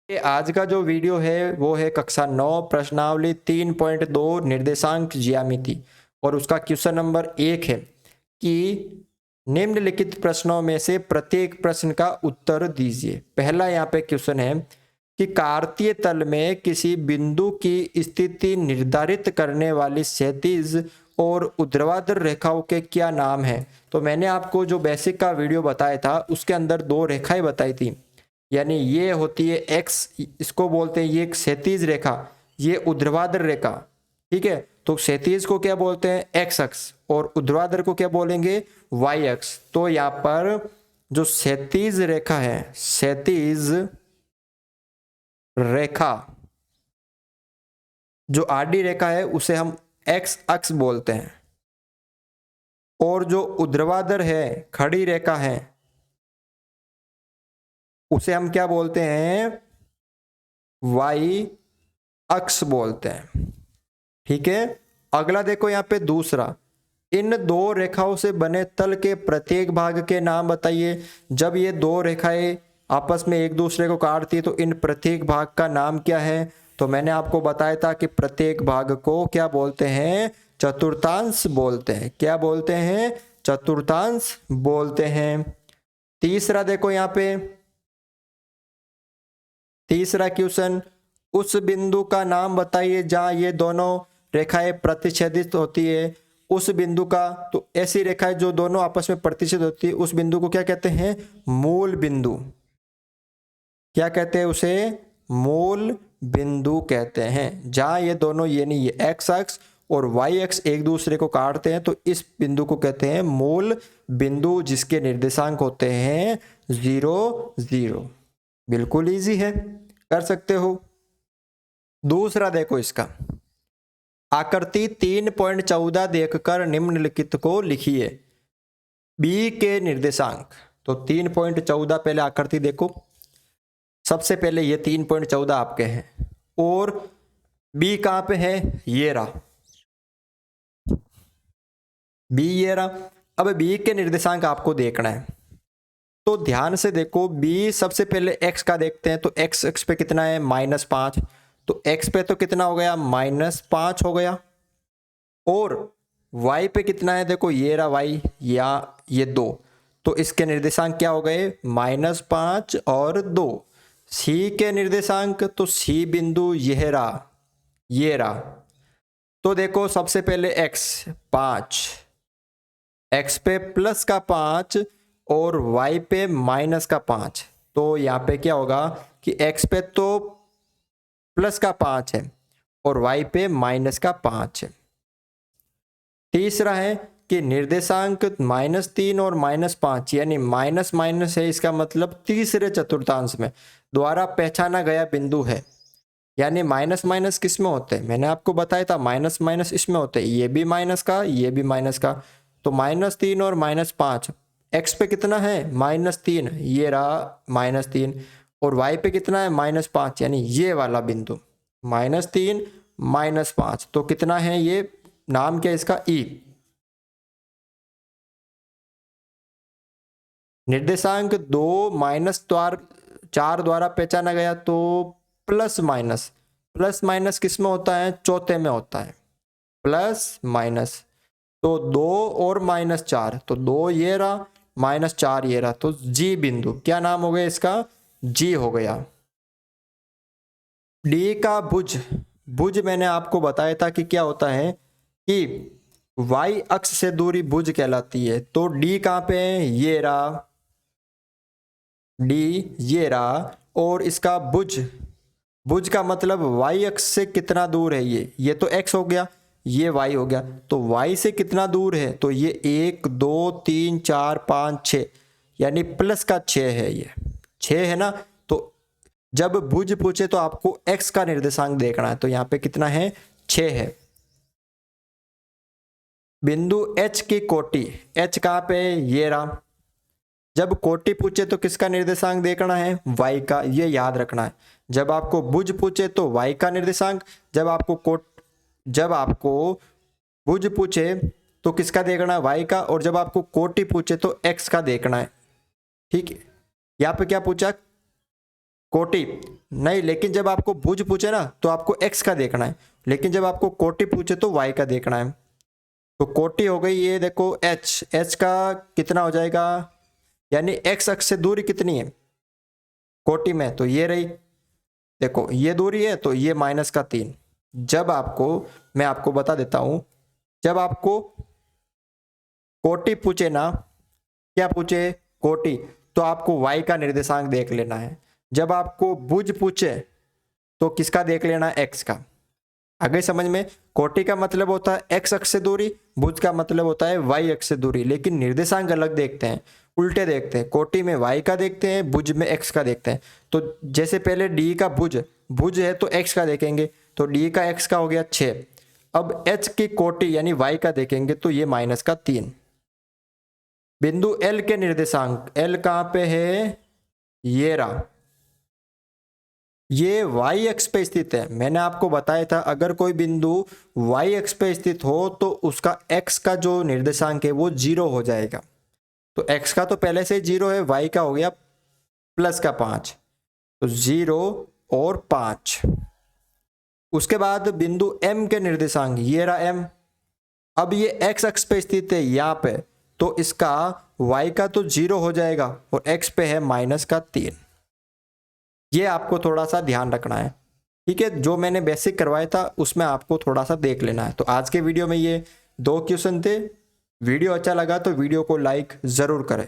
ये आज का जो वीडियो है वो है कक्षा 9 प्रश्नावली 3.2 निर्देशांक ज्यामिति और उसका क्वेश्चन नंबर 1 है कि निम्नलिखित प्रश्नों में से प्रत्येक प्रश्न का उत्तर दीजिए। पहला यहाँ पे क्वेश्चन है कि कार्तीय तल में किसी बिंदु की स्थिति निर्धारित करने वाली क्षैतिज और ऊर्ध्वाधर रेखाओं के क्या नाम है। तो मैंने आपको जो बेसिक का वीडियो बताया था उसके अंदर दो रेखाएं बताई थी, यानी ये होती है एक्स, इसको बोलते हैं ये एक क्षैतिज रेखा, ये ऊर्ध्वाधर रेखा। ठीक है, तो क्षैतिज को क्या बोलते हैं एक्स अक्ष और ऊर्ध्वाधर को क्या बोलेंगे वाई अक्ष। तो यहाँ पर जो क्षैतिज रेखा है, क्षैतिज रेखा जो आडी रेखा है उसे हम एक्स अक्ष बोलते हैं और जो ऊर्ध्वाधर है खड़ी रेखा है उसे हम क्या बोलते हैं वाई अक्ष बोलते हैं। ठीक है, अगला देखो यहाँ पे दूसरा, इन दो रेखाओं से बने तल के प्रत्येक भाग के नाम बताइए। जब ये दो रेखाएं आपस में एक दूसरे को काटती है तो इन प्रत्येक भाग का नाम क्या है। तो मैंने आपको बताया था कि प्रत्येक भाग को क्या बोलते हैं चतुर्थांश बोलते हैं। क्या बोलते हैं चतुर्थांश बोलते हैं। तीसरा देखो यहाँ पे, तीसरा क्वेश्चन, उस बिंदु का नाम बताइए जहां ये दोनों रेखाएं प्रतिच्छेदित होती है। उस बिंदु का, तो ऐसी रेखाएं जो दोनों आपस में प्रतिच्छेद होती है उस बिंदु को क्या कहते हैं मूल बिंदु। क्या कहते हैं उसे मूल बिंदु कहते हैं। जहां ये दोनों यानी ये एक्स अक्ष और वाई अक्ष एक दूसरे को काटते हैं तो इस बिंदु को कहते हैं मूल बिंदु, जिसके निर्देशांक होते हैं 0 0। बिल्कुल इजी है, कर सकते हो। दूसरा देखो इसका, आकृति 3.14 देखकर निम्नलिखित को लिखिए। बी के निर्देशांक, तो 3.14 पहले आकृति देखो, सबसे पहले ये 3.14 आपके हैं और बी कहां पे है ये रहा, बी ये रहा। अब बी के निर्देशांक आपको देखना है तो ध्यान से देखो, बी सबसे पहले एक्स का देखते हैं तो एक्स एक्स पे कितना है -5, तो एक्स पे तो कितना हो गया -5 हो गया। और वाई पे कितना है देखो ये रहा वाई या ये 2, तो इसके निर्देशांक क्या हो गए -5 और 2। सी के निर्देशांक, तो सी बिंदु यह रहा ये रहा। तो देखो सबसे पहले एक्स 5, एक्स पे प्लस का 5 और y पे -5, तो यहाँ पे क्या होगा कि x पे तो प्लस का 5 है और y पे -5 है। तीसरा है कि निर्देशांक -3 और -5 यानी माइनस माइनस है, इसका मतलब तीसरे चतुर्थांश में द्वारा पहचाना गया बिंदु है। यानी माइनस माइनस किस में होते हैं, मैंने आपको बताया था माइनस माइनस इसमें होते हैं, ये भी माइनस का ये भी माइनस का। तो -3 और -5, एक्स पे कितना है -3, ये रहा -3, और वाई पे कितना है -5 यानी ये वाला बिंदु -3 -5, तो कितना है ये नाम क्या इसका ई। निर्देशांक 2 -4 द्वारा पहचाना गया, तो प्लस माइनस किस में होता है चौथे में होता है प्लस माइनस। तो 2 और -4, तो 2 ये रहा -4 ये रहा, तो जी बिंदु क्या नाम हो गया इसका जी हो गया। डी का भुज, भुज मैंने आपको बताया था कि क्या होता है कि y अक्ष से दूरी भुज कहलाती है। तो डी कहाँ पे है ये रहा डी ये रहा, और इसका भुज, भुज का मतलब y अक्ष से कितना दूर है ये तो x हो गया ये y हो गया, तो y से कितना दूर है तो ये 1 2 3 4 5 6 यानी प्लस का 6 है, ये 6 है ना। तो जब भुज पूछे तो आपको x का निर्देशांक देखना है, तो यहाँ पे कितना है 6 है। बिंदु h की कोटि, h कहाँ पे है ये रहा, जब कोटि पूछे तो किसका निर्देशांक देखना है y का, ये याद रखना है। जब आपको भुज पूछे तो y का निर्देशांक, जब आपको भुज पूछे तो किसका देखना है y का, और जब आपको कोटि पूछे तो x का देखना है। ठीक है, यहाँ पे क्या पूछा कोटि, नहीं, लेकिन जब आपको भुज पूछे ना तो आपको x का देखना है, लेकिन जब आपको कोटि पूछे तो y का देखना है। तो कोटि हो गई, ये देखो h का कितना हो जाएगा, यानी x अक्ष से दूरी कितनी है कोटि में, तो ये रही, देखो ये दूरी है तो ये -3। जब आपको, मैं आपको बता देता हूं, जब आपको कोटि पूछे ना, क्या पूछे, कोटि, तो आपको y का निर्देशांक देख लेना है। जब आपको भुज पूछे तो किसका देख लेना है, x का। आगे समझ में, कोटि का मतलब होता है x अक्ष से दूरी, भुज का मतलब होता है y अक्ष से दूरी, लेकिन निर्देशांक अलग देखते हैं, उल्टे देखते हैं। कोटि में y का देखते हैं, भुज में x का देखते हैं। तो जैसे पहले d का भुज है तो x का देखेंगे, तो d का x का हो गया 6। अब h की कोटि यानी y का देखेंगे तो ये -3। बिंदु L के निर्देशांक, L कहाँ पे है, ये रहा, ये y अक्ष पे स्थित है। मैंने आपको बताया था अगर कोई बिंदु y अक्ष पे स्थित हो तो उसका x का जो निर्देशांक है वो 0 हो जाएगा। तो x का तो पहले से 0 है, y का हो गया +5, तो 0 और 5। उसके बाद बिंदु M के निर्देशांक, ये रहा M। अब ये x अक्ष पे स्थित है यहाँ पे, तो इसका y का तो 0 हो जाएगा और x पे है -3। ये आपको थोड़ा सा ध्यान रखना है, ठीक है। जो मैंने बेसिक करवाया था उसमें आपको थोड़ा सा देख लेना है। तो आज के वीडियो में ये 2 क्वेश्चन थे। वीडियो अच्छा लगा तो वीडियो को लाइक ज़रूर करें।